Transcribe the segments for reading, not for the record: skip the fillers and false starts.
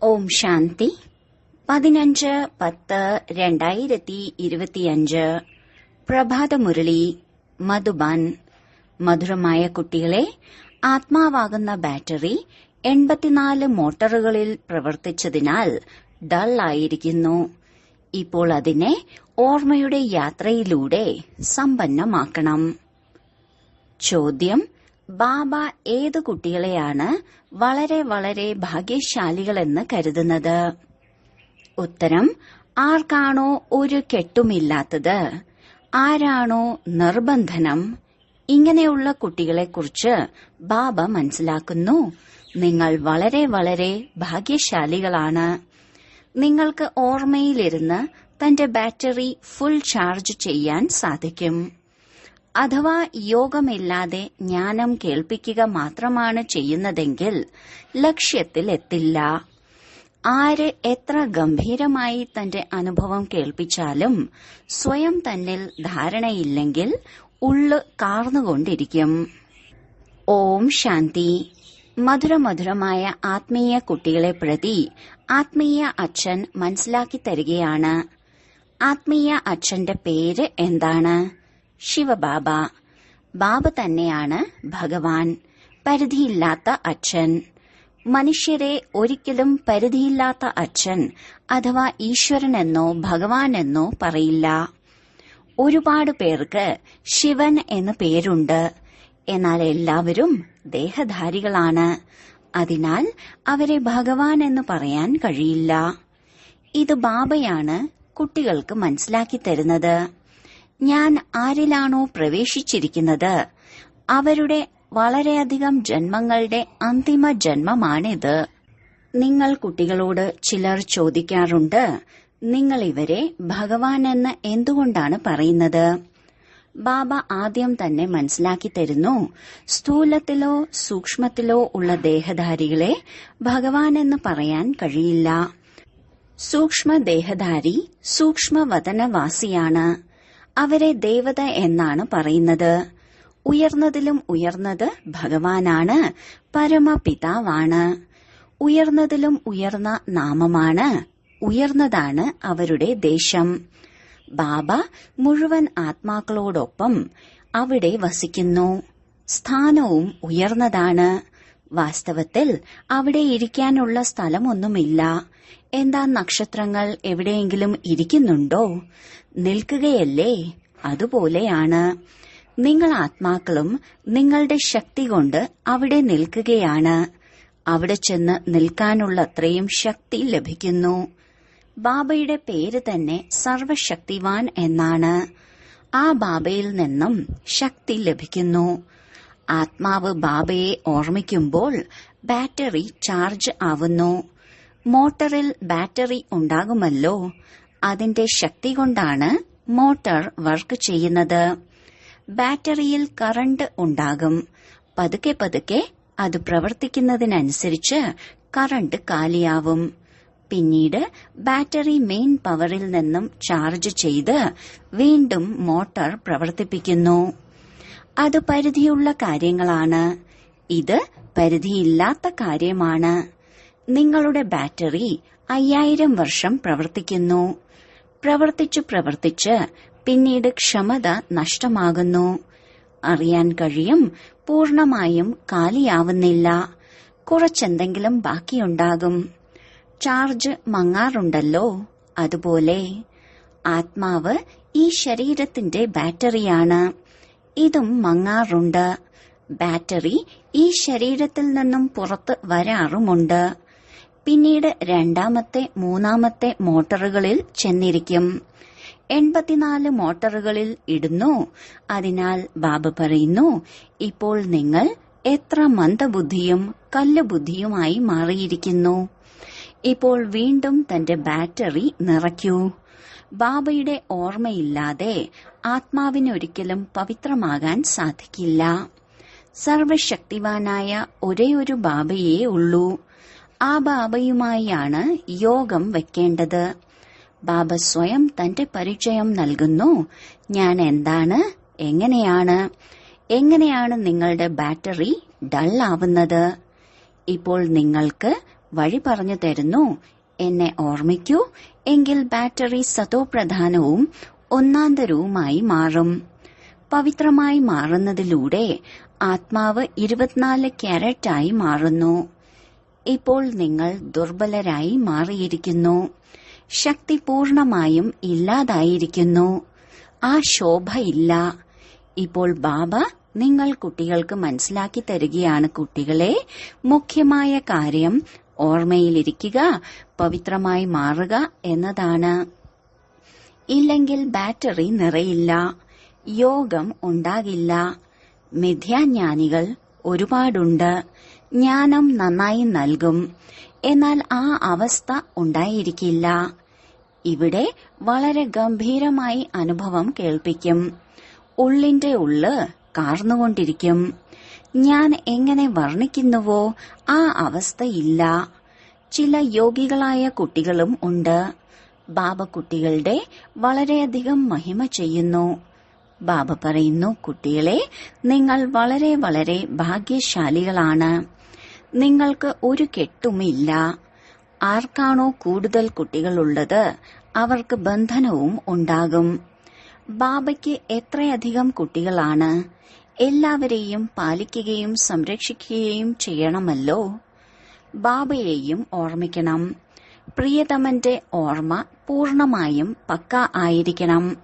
ഓം ശാന്തി 15-10-2025 പ്രഭാതമുരളി മധുബൻ. മധുരമായ കുട്ടികളെ, ആത്മാവാകുന്ന battery 84 മോട്ടോറുകളിൽ പ്രവർത്തിച്ചതിനാൽ dull ആയിരിക്കുന്നു. ഇപ്പോൾ അതിനെ ഓർമ്മയുടെ യാത്രയിലൂടെ സമ്പന്നമാക്കണം. ചോദ്യം: ബാബ ഏതു കുട്ടികളെയാണ് വളരെ വളരെ ഭാഗ്യശാലികളെന്ന് കരുതുന്നത്? ഉത്തരം: ആർക്കാണോ ഒരു കെട്ടുമില്ലാത്തത്, ആരാണോ നിർബന്ധനം, ഇങ്ങനെയുള്ള കുട്ടികളെക്കുറിച്ച് ബാബ മനസ്സിലാക്കുന്നു. നിങ്ങൾ വളരെ വളരെ ഭാഗ്യശാലികളാണ്. നിങ്ങൾക്ക് ഓർമ്മയിലിരുന്ന് തന്റെ ബാറ്ററി ഫുൾ ചാർജ് ചെയ്യാൻ സാധിക്കും. അഥവാ യോഗമില്ലാതെ ജ്ഞാനം കേൾപ്പിക്കുക മാത്രമാണ് ചെയ്യുന്നതെങ്കിൽ ലക്ഷ്യത്തിൽ എത്തില്ല. ആര് എത്ര ഗംഭീരമായി തന്റെ അനുഭവം കേൾപ്പിച്ചാലും സ്വയം തന്നിൽ ധാരണയില്ലെങ്കിൽ ഉള്ളു കാർന്നുകൊണ്ടിരിക്കും. ഓം ശാന്തി. മധുരമധുരമായ ആത്മീയ കുട്ടികളെ പ്രതി ആത്മീയ അച്ഛൻ മനസ്സിലാക്കി തരികയാണ്. ആത്മീയ അച്ഛന്റെ പേര് എന്താണ്? ശിവബാബ. ബാബ തന്നെയാണ് ഭഗവാൻ, പരിധിയില്ലാത്ത അച്ഛൻ. മനുഷ്യരെ ഒരിക്കലും പരിധിയില്ലാത്ത അച്ഛൻ അഥവാ ഈശ്വരനെന്നോ ഭഗവാനെന്നോ പറയില്ല. ഒരുപാട് പേർക്ക് ശിവൻ എന്ന് പേരുണ്ട്. എന്നാൽ എല്ലാവരും ദേഹധാരികളാണ്. അതിനാൽ അവരെ ഭഗവാൻ എന്ന് പറയാൻ കഴിയില്ല. ഇത് ബാബയാണ് കുട്ടികൾക്ക് മനസ്സിലാക്കി തരുന്നത്. ഞാൻ ആരിലാണോ പ്രവേശിച്ചിരിക്കുന്നത് അവരുടെ വളരെയധികം ജന്മങ്ങളുടെ അന്തിമ ജന്മമാണിത്. നിങ്ങൾ കുട്ടികളോട് ചിലർ ചോദിക്കാറുണ്ട്, നിങ്ങൾ ഇവരെ ഭഗവാൻ എന്ന് എന്തുകൊണ്ടാണ് പറയുന്നത്? ബാബ ആദ്യം തന്നെ മനസ്സിലാക്കി തരുന്നു, സ്ഥൂലത്തിലോ സൂക്ഷ്മത്തിലോ ഉള്ള ദേഹധാരികളെ ഭഗവാൻ എന്ന് പറയാൻ കഴിയില്ല. സൂക്ഷ്മദേഹധാരി സൂക്ഷ്മവതനവാസിയാണ്. അവരെ ദേവത എന്നാണ് പറയുന്നത്. ഉയർന്നതിലും ഉയർന്നത് ഭഗവാനാണ്, പരമപിതാവാണ്. ഉയർന്നതിലും ഉയർന്ന നാമമാണ്, ഉയർന്നതാണ് അവരുടെ ദേശം. ബാബ മുഴുവൻ ആത്മാക്കളോടൊപ്പം അവിടെ വസിക്കുന്നു. സ്ഥാനവും ഉയർന്നതാണ്. വാസ്തവത്തിൽ അവിടെ ഇരിക്കാനുള്ള സ്ഥലമൊന്നുമില്ല. എന്താ നക്ഷത്രങ്ങൾ എവിടെയെങ്കിലും ഇരിക്കുന്നുണ്ടോ? നിൽക്കുകയല്ലേ? അതുപോലെയാണ് നിങ്ങൾ ആത്മാക്കളും നിങ്ങളുടെ ശക്തി കൊണ്ട് അവിടെ നിൽക്കുകയാണ്. അവിടെ ചെന്ന് നിൽക്കാനുള്ള അത്രയും ശക്തി ലഭിക്കുന്നു. ബാബയുടെ പേര് തന്നെ സർവശക്തിവാൻ എന്നാണ്. ആ ബാബയിൽ നിന്നും ശക്തി ലഭിക്കുന്നു. ആത്മാവ് ബാബയെ ഓർമ്മിക്കുമ്പോൾ ബാറ്ററി ചാർജ് ആവുന്നു. മോട്ടറിൽ ബാറ്ററി ഉണ്ടാകുമല്ലോ, അതിന്റെ ശക്തി കൊണ്ടാണ് മോട്ടോർ വർക്ക് ചെയ്യുന്നത്. ബാറ്ററിയിൽ കറണ്ട് ഉണ്ടാകും. പതുക്കെ പതുക്കെ അത് പ്രവർത്തിക്കുന്നതിനനുസരിച്ച് കറണ്ട് കാലിയാവും. പിന്നീട് ബാറ്ററി മെയിൻ പവറിൽ നിന്നും ചാർജ് ചെയ്ത് വീണ്ടും മോട്ടോർ പ്രവർത്തിപ്പിക്കുന്നു. അത് പരിധിയുള്ള കാര്യങ്ങളാണ്. ഇത് പരിധിയില്ലാത്ത കാര്യമാണ്. നിങ്ങളുടെ ബാറ്ററി 5000 വർഷം പ്രവർത്തിക്കുന്നു. പ്രവർത്തിച്ചു പ്രവർത്തിച്ച് പിന്നീട് ക്ഷമത നഷ്ടമാകുന്നു. അറിയാൻ കഴിയും, പൂർണമായും കാലിയാവുന്നില്ല. കുറച്ചെന്തെങ്കിലും ബാക്കിയുണ്ടാകും. ചാർജ് മങ്ങാറുണ്ടല്ലോ, അതുപോലെ ആത്മാവ് ഈ ശരീരത്തിന്റെ ബാറ്ററിയാണ്. ഇതും മങ്ങാറുണ്ട്. ബാറ്ററി ഈ ശരീരത്തിൽ നിന്നും പുറത്ത് വരാറുമുണ്ട്. പിന്നീട് രണ്ടാമത്തെ മൂന്നാമത്തെ മോട്ടോറുകളിൽ ചെന്നിരിക്കും. 84 മോട്ടോറുകളിൽ ഇടുന്നു. അതിനാൽ ബാബ പറയുന്നു, ഇപ്പോൾ നിങ്ങൾ എത്ര മന്ദബുദ്ധിയും കല്ലുബുദ്ധിയുമായി മാറിയിരിക്കുന്നു. ഇപ്പോൾ വീണ്ടും തന്റെ ബാറ്ററി നിറയ്ക്കൂ. ബാബയുടെ ഓർമ്മയില്ലാതെ ആത്മാവിനൊരിക്കലും പവിത്രമാകാൻ സാധിക്കില്ല. സർവശക്തിവാനായ ഒരേയൊരു ബാബയേ ഉള്ളൂ. ആ ബാബയുമായാണ് യോഗം വെക്കേണ്ടത്. ബാബ സ്വയം തന്റെ പരിചയം നൽകുന്നു. ഞാൻ എന്താണ്, എങ്ങനെയാണ് നിങ്ങളുടെ ബാറ്ററി ഡൾ ആവുന്നത്? ഇപ്പോൾ നിങ്ങൾക്ക് വഴി പറഞ്ഞു തരുന്നു. എന്നെ ഓർമ്മിക്കൂ, എങ്കിൽ ബാറ്ററി സതോപ്രധാനവും ഒന്നാന്തരവുമായി മാറും. പവിത്രമായി മാറുന്നതിലൂടെ ആത്മാവ് 24 ക്യാരറ്റായി മാറുന്നു. ഇപ്പോൾ നിങ്ങൾ ദുർബലരായി മാറിയിരിക്കുന്നു. ശക്തി പൂർണമായും ഇല്ലാതായിരിക്കുന്നു. ആ ശോഭയില്ല. ഇപ്പോൾ ബാബ നിങ്ങൾ കുട്ടികൾക്ക് മനസ്സിലാക്കി തരികയാണ്. കുട്ടികളെ, മുഖ്യമായ കാര്യം ഓർമ്മയിലിരിക്കുക, പവിത്രമായി മാറുക എന്നതാണ്. ഇല്ലെങ്കിൽ ബാറ്ററി നിറയില്ല, യോഗം ഉണ്ടാകില്ല. മിഥ്യാജ്ഞാനികൾ ഒരുപാടുണ്ട്. ജ്ഞാനം നന്നായി നൽകും, എന്നാൽ ആ അവസ്ഥ ഉണ്ടായിരിക്കില്ല. ഇവിടെ വളരെ ഗംഭീരമായി അനുഭവം കേൾപ്പിക്കും. ഉള്ളിന്റെ ഉള്ള് കാർന്നുകൊണ്ടിരിക്കും. ഞാൻ എങ്ങനെ വർണ്ണിക്കുന്നുവോ ആ അവസ്ഥയില്ല. ചില യോഗികളായ കുട്ടികളും ഉണ്ട്. ബാബ കുട്ടികളുടെ വളരെയധികം മഹിമ ചെയ്യുന്നു. ബാബ പറയുന്നു, കുട്ടികളെ, നിങ്ങൾ വളരെ വളരെ ഭാഗ്യശാലികളാണ്. നിങ്ങൾക്ക് ഒരു കെട്ടുമില്ല. ആർക്കാണോ കൂടുതൽ കുട്ടികളുള്ളത് അവർക്ക് ബന്ധനവും ഉണ്ടാകും. ബാബയ്ക്ക് എത്രയധികം കുട്ടികളാണ്. എല്ലാവരെയും പാലിക്കുകയും സംരക്ഷിക്കുകയും ചെയ്യണമല്ലോ. ബാബയെയും ഓർമ്മിക്കണം. പ്രിയതമന്റെ ഓർമ്മ പൂർണമായും പക്ക ആയിരിക്കണം.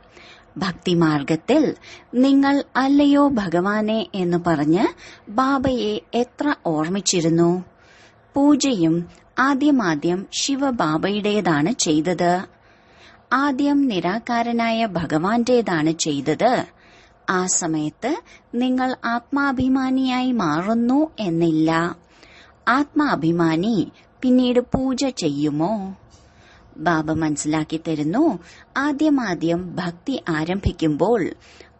ഭക്തിമാർഗത്തിൽ നിങ്ങൾ അല്ലയോ ഭഗവാനെ എന്ന് പറഞ്ഞ് ബാബയെ എത്ര ഓർമ്മിച്ചിരുന്നു. പൂജയും ആദ്യമാദ്യം ശിവബാബയുടേതാണ് ചെയ്തത്. ആദ്യം നിരാകാരനായ ഭഗവാന്റേതാണ് ചെയ്തത്. ആ സമയത്ത് നിങ്ങൾ ആത്മാഭിമാനിയായി മാറുന്നു എന്നില്ല. ആത്മാഭിമാനി പിന്നീട് പൂജ ചെയ്യുമോ? ബാബ മനസ്സിലാക്കി തരുന്നു. ആദ്യമാദ്യം ഭക്തി ആരംഭിക്കുമ്പോൾ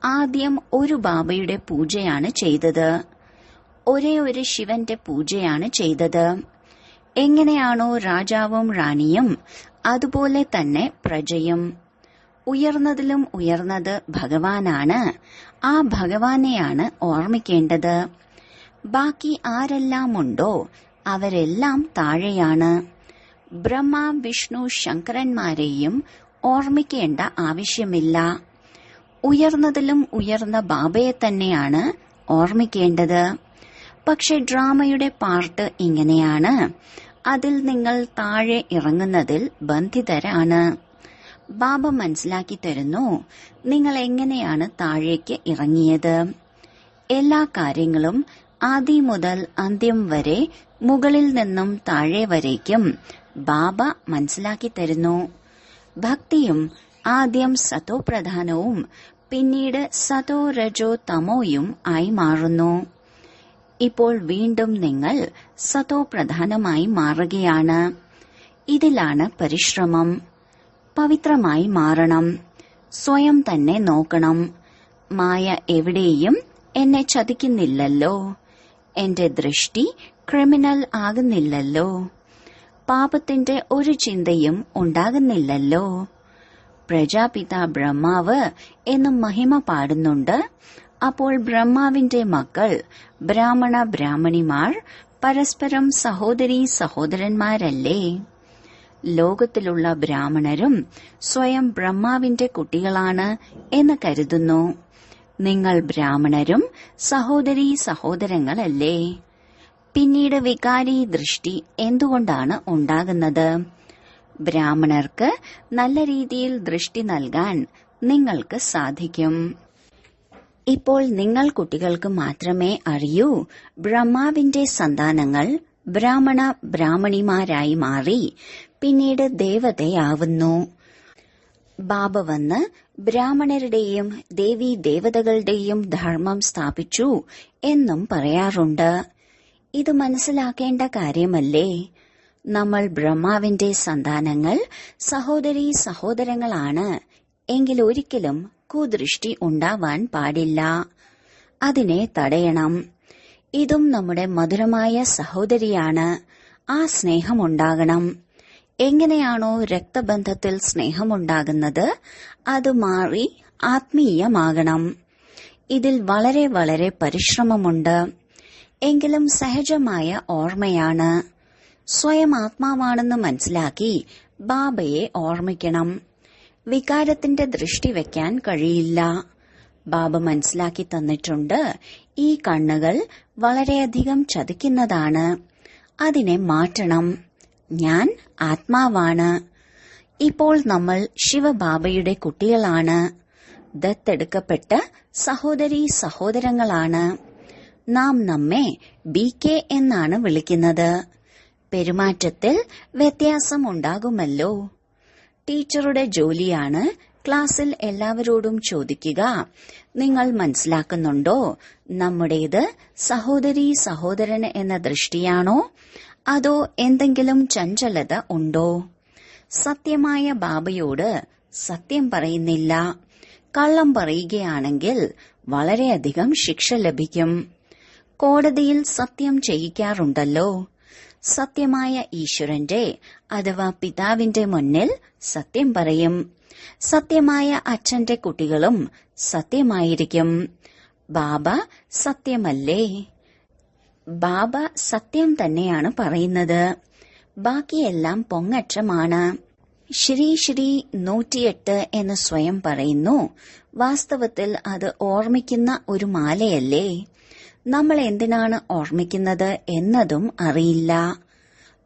ആദ്യം ഒരു ബാബയുടെ പൂജയാണ് ചെയ്തത്. ഒരേ ഒരു ശിവന്റെ പൂജയാണ് ചെയ്തത്. എങ്ങനെയാണോ രാജാവും റാണിയും അതുപോലെ തന്നെ പ്രജയും. ഉയർന്നതിലും ഉയർന്നത് ഭഗവാനാണ്. ആ ഭഗവാനെയാണ് ഓർമ്മിക്കേണ്ടത്. ബാക്കി ആരെല്ലാമുണ്ടോ അവരെല്ലാം താഴെയാണ്. ബ്രഹ്മ, വിഷ്ണു, ശങ്കരന്മാരെയും ഓർമ്മിക്കേണ്ട ആവശ്യമില്ല. ഉയർന്നതിലും ഉയർന്ന ബാബയെ തന്നെയാണ് ഓർമ്മിക്കേണ്ടത്. പക്ഷെ ഡ്രാമയുടെ പാർട്ട് ഇങ്ങനെയാണ്. അതിൽ നിങ്ങൾ താഴെ ഇറങ്ങുന്നതിൽ ബന്ധിതരാണ്. ബാബ മനസ്സിലാക്കി തരുന്നു, നിങ്ങൾ എങ്ങനെയാണ് താഴേക്ക് ഇറങ്ങിയത്. എല്ലാ കാര്യങ്ങളും ആദ്യം മുതൽ അന്ത്യം വരെ മുകളിൽ നിന്നും താഴെ വരേക്കും ബാബ മനസ്സിലാക്കി തരുന്നു. ഭക്തിയും ആദ്യം സതോ പ്രധാനവും പിന്നീട് സതോ രജോ തമോയും ആയി മാറുന്നു. ഇപ്പോൾ വീണ്ടും നിങ്ങൾ സതോ പ്രധാനമായി മാറുകയാണ്. ഇതിലാണ് പരിശ്രമം. പവിത്രമായി മാറണം. സ്വയം തന്നെ നോക്കണം. മായ എവിടെയും എന്നെ ചതിക്കുന്നില്ലല്ലോ. എന്റെ ദൃഷ്ടി ക്രിമിനൽ ആകുന്നില്ലല്ലോ. പാപത്തിന്റെ ഒരു ചിന്തയും ഉണ്ടാകുന്നില്ലല്ലോ. പ്രജാപിത ബ്രഹ്മാവ് എന്ന് മഹിമ പാടുന്നുണ്ട്. അപ്പോൾ ബ്രഹ്മാവിന്റെ മക്കൾ ബ്രാഹ്മണ ബ്രാഹ്മണിമാർ പരസ്പരം സഹോദരീ സഹോദരന്മാരല്ലേ? ലോകത്തിലുള്ള ബ്രാഹ്മണരും സ്വയം ബ്രഹ്മാവിന്റെ കുട്ടികളാണ് എന്ന് കരുതുന്നു. നിങ്ങൾ ബ്രാഹ്മണരും സഹോദരീ സഹോദരങ്ങളല്ലേ? പിന്നീട് വികാരി ദൃഷ്ടി എന്തുകൊണ്ടാണ് ഉണ്ടാകുന്നത്? ബ്രാഹ്മണർക്ക് നല്ല രീതിയിൽ ദൃഷ്ടി നൽകാൻ നിങ്ങൾക്ക് സാധിക്കും. ഇപ്പോൾ നിങ്ങൾ കുട്ടികൾക്ക് മാത്രമേ അറിയൂ, ബ്രഹ്മാവിന്റെ സന്താനങ്ങൾ ബ്രാഹ്മണ ബ്രാഹ്മണിമാരായി മാറി പിന്നീട് ദേവതയാവുന്നു. ബാബ വന്ന് ബ്രാഹ്മണരുടെയും ദേവീ ദേവതകളുടെയും ധർമ്മം സ്ഥാപിച്ചു എന്നും പറയാറുണ്ട്. ഇത് മനസ്സിലാക്കേണ്ട കാര്യമല്ലേ? നമ്മൾ ബ്രഹ്മാവിന്റെ സന്താനങ്ങൾ സഹോദരീ സഹോദരങ്ങളാണ്. എങ്കിൽ ഒരിക്കലും കുദൃഷ്ടി ഉണ്ടാവാൻ പാടില്ല. അതിനെ തടയണം. ഇതും നമ്മുടെ മധുരമായ സഹോദരിയാണ്. ആ സ്നേഹമുണ്ടാകണം. എങ്ങനെയാണോ രക്തബന്ധത്തിൽ സ്നേഹമുണ്ടാകുന്നത് അത് മാറി ആത്മീയമാകണം. ഇതിൽ വളരെ വളരെ പരിശ്രമമുണ്ട്. എങ്കിലും സഹജമായ ഓർമ്മയാണ്. സ്വയം ആത്മാവാണെന്ന് മനസ്സിലാക്കി ബാബയെ ഓർമ്മിക്കണം. വികാരത്തിന്റെ ദൃഷ്ടി വെക്കാൻ കഴിയില്ല. ബാബ മനസ്സിലാക്കി തന്നിട്ടുണ്ട്, ഈ കണ്ണുകൾ വളരെയധികം ചതിക്കുന്നതാണ്. അതിനെ മാറ്റണം. ഞാൻ ആത്മാവാണ്. ഇപ്പോൾ നമ്മൾ ശിവബാബയുടെ കുട്ടികളാണ്. ദത്തെടുക്കപ്പെട്ട സഹോദരീ സഹോദരങ്ങളാണ്. നാം നമ്മെ BK എന്നാണ് വിളിക്കുന്നത്. പെരുമാറ്റത്തിൽ വ്യത്യാസമുണ്ടാകുമല്ലോ. ടീച്ചറുടെ ജോലിയാണ് ക്ലാസ്സിൽ എല്ലാവരോടും ചോദിക്കുക, നിങ്ങൾ മനസ്സിലാക്കുന്നുണ്ടോ, നമ്മുടേത് സഹോദരീ സഹോദരൻ എന്ന ദൃഷ്ടിയാണോ, അതോ എന്തെങ്കിലും ചഞ്ചലത ഉണ്ടോ? സത്യമായ ബാബയോട് സത്യം പറയുന്നില്ല. കള്ളം പറയുകയാണെങ്കിൽ വളരെയധികം ശിക്ഷ ലഭിക്കും. കോടതിയിൽ സത്യം ചെയ്യിക്കാറുണ്ടല്ലോ. സത്യമായ ഈശ്വരന്റെ അഥവാ പിതാവിന്റെ മുന്നിൽ സത്യം പറയും. സത്യമായ അച്ഛന്റെ കുട്ടികളും സത്യമായിരിക്കും. ബാബ സത്യമല്ലേ? ബാബ സത്യം തന്നെയാണ് പറയുന്നത്. ബാക്കിയെല്ലാം പൊങ്ങച്ചമാണ്. ശ്രീ ശ്രീ 108 എന്ന് സ്വയം പറയുന്നു. വാസ്തവത്തിൽ അത് ഓർമ്മിക്കുന്ന ഒരു മാലയല്ലേ? നമ്മൾ എന്തിനാണ് ഓർമ്മിക്കുന്നത് എന്നതും അറിയില്ല.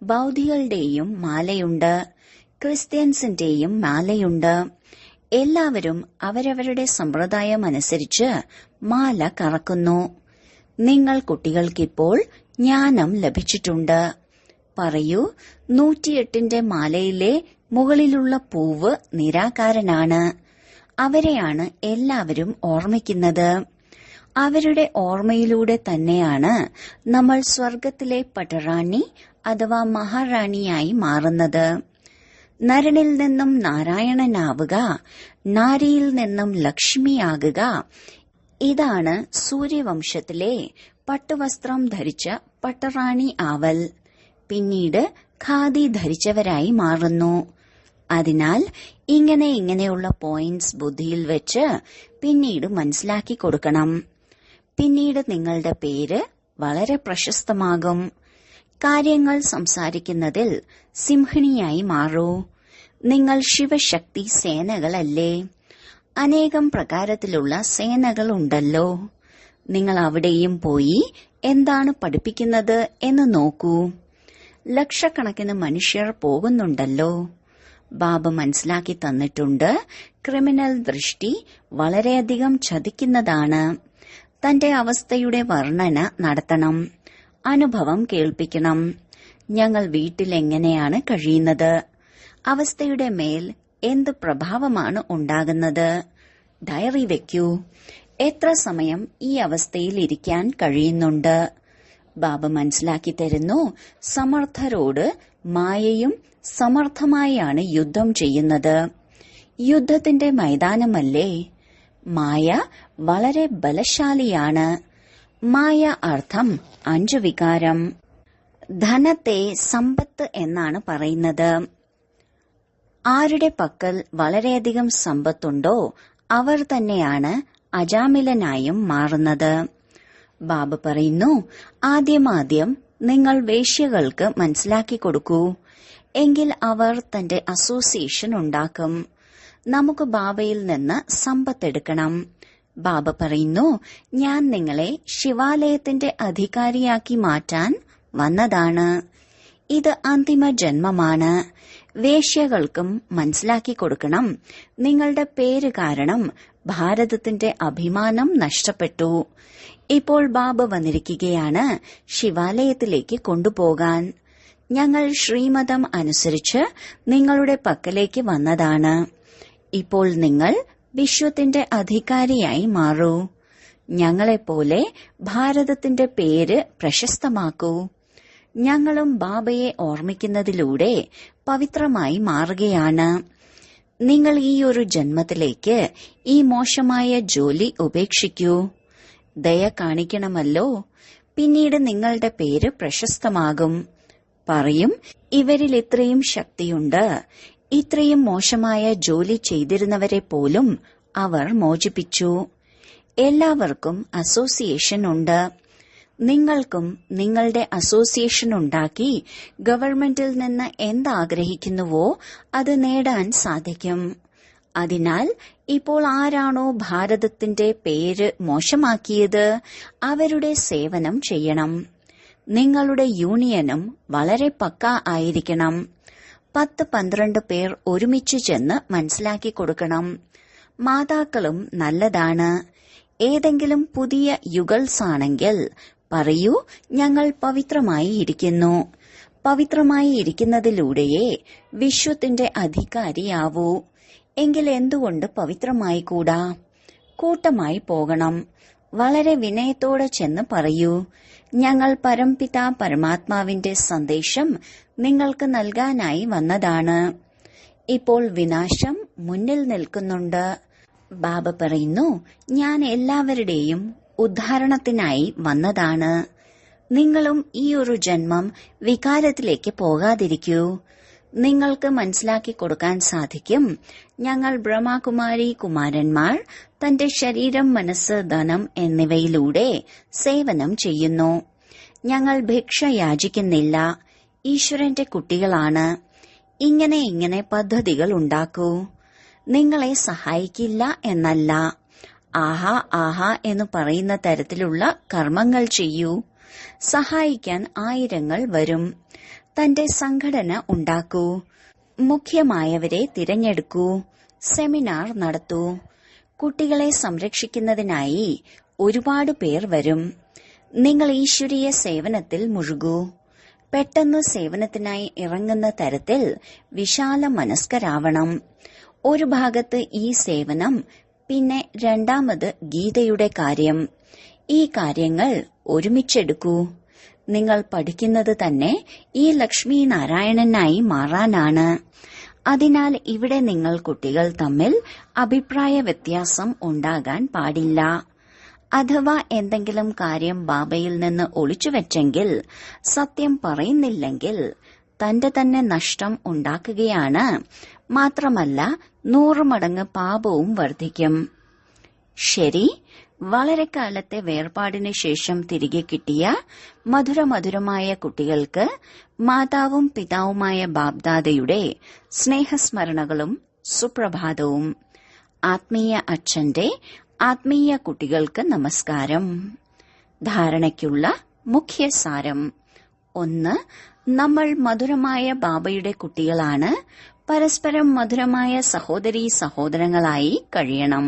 ബൗദ്ധികളുടെയും മാലയുണ്ട്, ക്രിസ്ത്യൻസിന്റെയും മാലയുണ്ട്. എല്ലാവരും അവരവരുടെ സമ്പ്രദായം അനുസരിച്ച് മാല കറക്കുന്നു. നിങ്ങൾ കുട്ടികൾക്കിപ്പോൾ ജ്ഞാനം ലഭിച്ചിട്ടുണ്ട്. പറയൂ, 108ന്റെ മാലയിലെ മുകളിലുള്ള പൂവ് നിരാകാരനാണ്. അവരെയാണ് എല്ലാവരും ഓർമ്മിക്കുന്നത്. അവരുടെ ഓർമ്മയിലൂടെ തന്നെയാണ് നമ്മൾ സ്വർഗത്തിലെ പട്ടറാണി അഥവാ മഹാറാണിയായി മാറുന്നത്. നരനിൽ നിന്നും നാരായണനാവുക, നാരിയിൽ നിന്നും ലക്ഷ്മിയാകുക. ഇതാണ് സൂര്യവംശത്തിലെ പട്ടുവസ്ത്രം ധരിച്ച പട്ടറാണി ആവൽ. പിന്നീട് ഖാദി ധരിച്ചവരായി മാറുന്നു. അതിനാൽ ഇങ്ങനെയുള്ള പോയിന്റ്സ് ബുദ്ധിയിൽ വെച്ച് പിന്നീട് മനസ്സിലാക്കി കൊടുക്കണം. പിന്നീട് നിങ്ങളുടെ പേര് വളരെ പ്രശസ്തമാകും. കാര്യങ്ങൾ സംസാരിക്കുന്നതിൽ സിംഹിണിയായി മാറൂ. നിങ്ങൾ ശിവശക്തി സേനകളല്ലേ? അനേകം പ്രകാരത്തിലുള്ള സേനകൾ ഉണ്ടല്ലോ. നിങ്ങൾ അവിടെയും പോയി എന്താണ് പഠിപ്പിക്കുന്നത് എന്ന് നോക്കൂ. ലക്ഷക്കണക്കിന് മനുഷ്യർ പോകുന്നുണ്ടല്ലോ. ബാബ മനസ്സിലാക്കി തന്നിട്ടുണ്ട്, ക്രിമിനൽ ദൃഷ്ടി വളരെയധികം ചതിക്കുന്നതാണ്. തന്റെ അവസ്ഥയുടെ വർണ്ണന നടത്തണം, അനുഭവം കേൾപ്പിക്കണം. ഞങ്ങൾ വീട്ടിൽ എങ്ങനെയാണ് കഴിയുന്നത്, അവസ്ഥയുടെ മേൽ എന്ത് പ്രഭാവമാണ് ഉണ്ടാകുന്നത്. ഡയറി വെക്കൂ. എത്ര സമയം ഈ അവസ്ഥയിൽ ഇരിക്കാൻ കഴിയുന്നുണ്ട്. ബാബ മനസ്സിലാക്കി തരുന്നു, സമർത്ഥരോട് മായയും സമർത്ഥമായാണ് യുദ്ധം ചെയ്യുന്നത്. യുദ്ധത്തിന്റെ മൈതാനമല്ലേ? മായ വളരെ ബലശാലിയാണ്. മായ അർത്ഥം 5 വികാരം. ധനത്തെ സമ്പത്ത് എന്നാണ് പറയുന്നത്. ആരുടെ പക്കൽ വളരെയധികം സമ്പത്തുണ്ടോ അവർ തന്നെയാണ് അജാമിലനായും മാറുന്നത്. ബാബ പറയുന്നു, ആദ്യം നിങ്ങൾ വേശ്യകൾക്ക് മനസ്സിലാക്കി കൊടുക്കൂ. എങ്കിൽ അവർ തന്റെ അസോസിയേഷൻ ഉണ്ടാക്കും. നമുക്ക് ബാബയിൽ നിന്ന് സമ്പത്തെടുക്കണം. ബാബ പറയുന്നു, ഞാൻ നിങ്ങളെ ശിവാലയത്തിന്റെ അധികാരിയാക്കി മാറ്റാൻ വന്നതാണ്. ഇത് അന്തിമ ജന്മമാണ്. വേശ്യകൾക്കും മനസ്സിലാക്കി കൊടുക്കണം, നിങ്ങളുടെ പേര് കാരണം ഭാരതത്തിന്റെ അഭിമാനം നഷ്ടപ്പെട്ടു. ഇപ്പോൾ ബാബ വന്നിരിക്കുകയാണ് ശിവാലയത്തിലേക്ക് കൊണ്ടുപോകാൻ. ഞങ്ങൾ ശ്രീമതം അനുസരിച്ച് നിങ്ങളുടെ പക്കലേക്ക് വന്നതാണ്. ഇപ്പോൾ നിങ്ങൾ വിശ്വത്തിന്റെ അധികാരിയായി മാറൂ. ഞങ്ങളെപ്പോലെ ഭാരതത്തിന്റെ പേര് പ്രശസ്തമാക്കൂ. ഞങ്ങളും ബാബയെ ഓർമ്മിക്കുന്നതിലൂടെ പവിത്രമായി മാറുകയാണ്. നിങ്ങൾ ഈ ഒരു ജന്മത്തിലേക്ക് ഈ മോശമായ ജോലി ഉപേക്ഷിക്കൂ. ദയ കാണിക്കണമല്ലോ. പിന്നീട് നിങ്ങളുടെ പേര് പ്രശസ്തമാകും. പറയും, ഇവരിൽ ഇത്രയും ശക്തിയുണ്ട്. ഇത്രയും മോശമായ ജോലി ചെയ്തിരുന്നവരെ പോലും അവർ മോചിപ്പിച്ചു. എല്ലാവർക്കും അസോസിയേഷൻ ഉണ്ട്. നിങ്ങൾക്കും നിങ്ങളുടെ അസോസിയേഷൻ ഉണ്ടാക്കി ഗവൺമെന്റിൽ നിന്ന് എന്താഗ്രഹിക്കുന്നുവോ അത് നേടാൻ സാധിക്കും. അതിനാൽ ഇപ്പോൾ ആരാണോ ഭാരതത്തിന്റെ പേര് മോശമാക്കിയത് അവരുടെ സേവനം ചെയ്യണം. നിങ്ങളുടെ യൂണിയനും വളരെ പക്ക ആയിരിക്കണം. 10-12 പേർ ഒരുമിച്ചു ചെന്ന് മനസ്സിലാക്കി കൊടുക്കണം. മാതാക്കളും നല്ലതാണ്. ഏതെങ്കിലും പുതിയ യുഗൾസ് ആണെങ്കിൽ പറയൂ, ഞങ്ങൾ പവിത്രമായി ഇരിക്കുന്നു. പവിത്രമായി ഇരിക്കുന്നതിലൂടെയേ വിശ്വത്തിന്റെ അധികാരിയാവൂ. എങ്കിൽ എന്തുകൊണ്ട് പവിത്രമായി കൂടാ? കൂട്ടമായി പോകണം. വളരെ വിനയത്തോടെ ചെന്ന് പറയൂ, ഞങ്ങൾ പരംപിതാ പരമാത്മാവിന്റെ സന്ദേശം നിങ്ങൾക്ക് നൽകാനായി വന്നതാണ്. ഇപ്പോൾ വിനാശം മുന്നിൽ നിൽക്കുന്നുണ്ട്. ബാബ പറയുന്നു, ഞാൻ എല്ലാവരുടെയും ഉദ്ധാരണത്തിനായി വന്നതാണ്. നിങ്ങളും ഈ ഒരു ജന്മം വികാരത്തിലേക്ക് പോകാതിരിക്കൂ. നിങ്ങൾക്ക് മനസ്സിലാക്കി കൊടുക്കാൻ സാധിക്കും, ഞങ്ങൾ ബ്രഹ്മകുമാരി കുമാരന്മാർ തന്റെ ശരീരം, മനസ്സ്, ധനം എന്നിവയിലൂടെ സേവനം ചെയ്യുന്നു. ഞങ്ങൾ ഭിക്ഷ യാചിക്കുന്നില്ല. ഈശ്വരന്റെ കുട്ടികളാണ്. ഇങ്ങനെ പദ്ധതികൾ ഉണ്ടാക്കൂ. നിങ്ങളെ സഹായിക്കില്ല എന്നല്ല, ആഹാ ആഹാ എന്ന് പറയുന്ന തരത്തിലുള്ള കർമ്മങ്ങൾ ചെയ്യൂ. സഹായിക്കാൻ ആയിരങ്ങൾ വരും. തന്റെ സംഘടന ഉണ്ടാക്കൂ. മുഖ്യമായവരെ തിരഞ്ഞെടുക്കൂ. സെമിനാർ നടത്തൂ. കുട്ടികളെ സംരക്ഷിക്കുന്നതിനായി ഒരുപാട് പേർ വരും. നിങ്ങൾ ഈശ്വരീയ സേവനത്തിൽ മുഴുകൂ. പെട്ടെന്ന് സേവനത്തിനായി ഇറങ്ങുന്ന തരത്തിൽ വിശാല മനസ്കരാവണം. ഒരു ഭാഗത്ത് ഈ സേവനം, പിന്നെ രണ്ടാമത് ഗീതയുടെ കാര്യം. ഈ കാര്യങ്ങൾ ഒരുമിച്ചെടുക്കൂ. നിങ്ങൾ പഠിക്കുന്നത് തന്നെ ഈ ലക്ഷ്മി നാരായണനായി മാറാനാണ്. അതിനാൽ ഇവിടെ നിങ്ങൾ കുട്ടികൾ തമ്മിൽ അഭിപ്രായ വ്യത്യാസം ഉണ്ടാകാൻ പാടില്ല. അഥവാ എന്തെങ്കിലും കാര്യം ബാബയിൽ നിന്ന് ഒളിച്ചുവെച്ചെങ്കിൽ, സത്യം പറയുന്നില്ലെങ്കിൽ തന്റെ തന്നെ നഷ്ടം ഉണ്ടാക്കുകയാണ്. മാത്രമല്ല 100 മടങ്ങ് പാപവും വർദ്ധിക്കും. ശരി, വളരെ കാലത്തെ വേർപാടിനു ശേഷം തിരികെ കിട്ടിയ മധുരമധുരമായ കുട്ടികൾക്ക് മാതാവും പിതാവുമായ ബാബ്ദാദയുടെ സ്നേഹസ്മരണകളും സുപ്രഭാതവും. ആത്മീയ അച്ഛന്റെ ആത്മീയ കുട്ടികൾക്ക് നമസ്കാരം. ധാരണയ്ക്കുള്ള മുഖ്യസാരം: 1. നമ്മൾ മധുരമായ ബാബയുടെ കുട്ടികളാണ്. പരസ്പരം മധുരമായ സഹോദരീ സഹോദരങ്ങളായി കഴിയണം.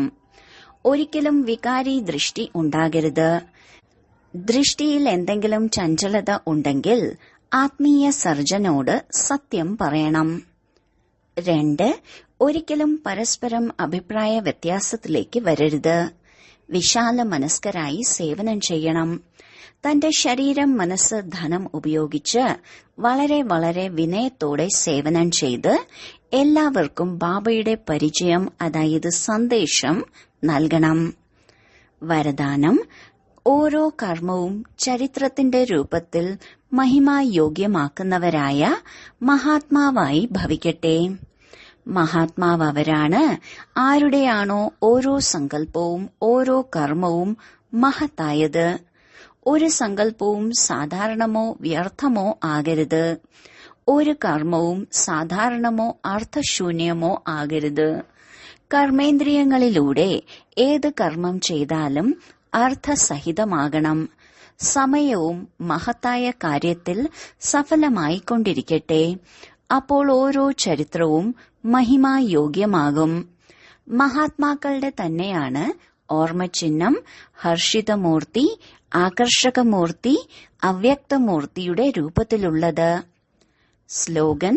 ഒരിക്കലും വികാരി ദൃഷ്ടി ഉണ്ടാകരുത്. ദൃഷ്ടിയിൽ എന്തെങ്കിലും ചഞ്ചലത ഉണ്ടെങ്കിൽ ആത്മീയ സർജനോട് സത്യം പറയണം. 2. ഒരിക്കലും പരസ്പരം അഭിപ്രായ വ്യത്യാസത്തിലേക്ക് വരരുത്. വിശാല മനസ്കരായി സേവനം ചെയ്യണം. തന്റെ ശരീരം, മനസ്സ്, ധനം ഉപയോഗിച്ച് വളരെ വിനയത്തോടെ സേവനം ചെയ്ത് എല്ലാവർക്കും ബാബയുടെ പരിചയം, അതായത് സന്ദേശം നൽകണം. വരദാനം: ഓരോ കർമ്മവും ചരിത്രത്തിന്റെ രൂപത്തിൽ മഹിമായോഗ്യമാക്കുന്നവരായ മഹാത്മാവായി ഭവിക്കട്ടെ. മഹാത്മാവ് അവരാണ് ആരുടെയാണോ ഓരോ സങ്കല്പവും ഓരോ കർമ്മവും മഹത്തായത്. ഒരു സങ്കല്പവും സാധാരണമോ വ്യർത്ഥമോ ആകരുത്. ഒരു കർമ്മവും സാധാരണമോ അർത്ഥശൂന്യമോ ആകരുത്. കർമ്മേന്ദ്രിയങ്ങളിലൂടെ ഏത് കർമ്മം ചെയ്താലും അർത്ഥസഹിതമാകണം. സമയവും മഹത്തായ കാര്യത്തിൽ സഫലമായിക്കൊണ്ടിരിക്കട്ടെ. അപ്പോൾ ഓരോ ചരിത്രവും മഹിമായോഗ്യമാകും. മഹാത്മാക്കളുടെ തന്നെയാണ് ഓർമ്മചിഹ്നം ഹർഷിതമൂർത്തി, ആകർഷകമൂർത്തി, അവ്യക്തമൂർത്തിയുടെ രൂപത്തിലുള്ളത്. സ്ലോഗൻ: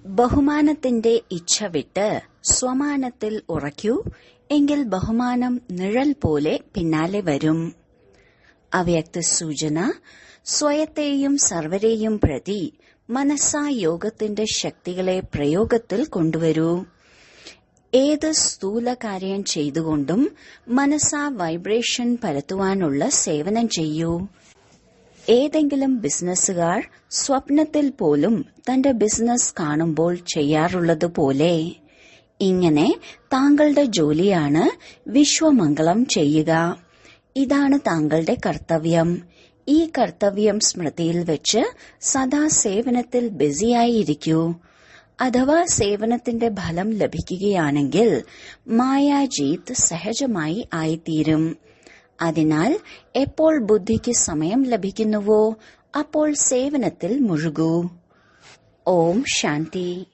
ബഹുമാനത്തിന്റെ ഇച്ഛ വിട്ട് സ്വമാനത്തിൽ ഉറയ്ക്കൂ. എങ്കിൽ ബഹുമാനം നിഴൽ പോലെ പിന്നാലെ വരും. അവ്യക്ത സൂചന: സ്വയത്തെയും സർവരെയും പ്രതി മനസ്സാ യോഗത്തിന്റെ ശക്തികളെ പ്രയോഗത്തിൽ കൊണ്ടുവരൂ. ഏത് സ്ഥൂല കാര്യം ചെയ്തുകൊണ്ടും മനസ്സാ വൈബ്രേഷൻ പരത്തുവാനുള്ള സേവനം ചെയ്യൂ. ഏതെങ്കിലും ബിസിനസ്സുകാർ സ്വപ്നത്തിൽ പോലും തന്റെ ബിസിനസ് കാണുമ്പോൾ ചെയ്യാറുള്ളതുപോലെ ഇങ്ങനെ താങ്കളുടെ ജോലിയാണ് വിശ്വമംഗളം ചെയ്യുക. ഇതാണ് താങ്കളുടെ കർത്തവ്യം. ഈ കർത്തവ്യം സ്മൃതിയിൽ വെച്ച് സദാ സേവനത്തിൽ ബിസിയായിരിക്കൂ. അഥവാ സേവനത്തിന്റെ ഫലം ലഭിക്കുകയാണെങ്കിൽ മായാജീത്ത് സഹജമായി ആയിത്തീരും. അതിനാൽ എപ്പോൾ ബുദ്ധിക്ക് സമയം ലഭിക്കുന്നുവോ അപ്പോൾ സേവനത്തിൽ മുഴുകൂ. ഓം ശാന്തി.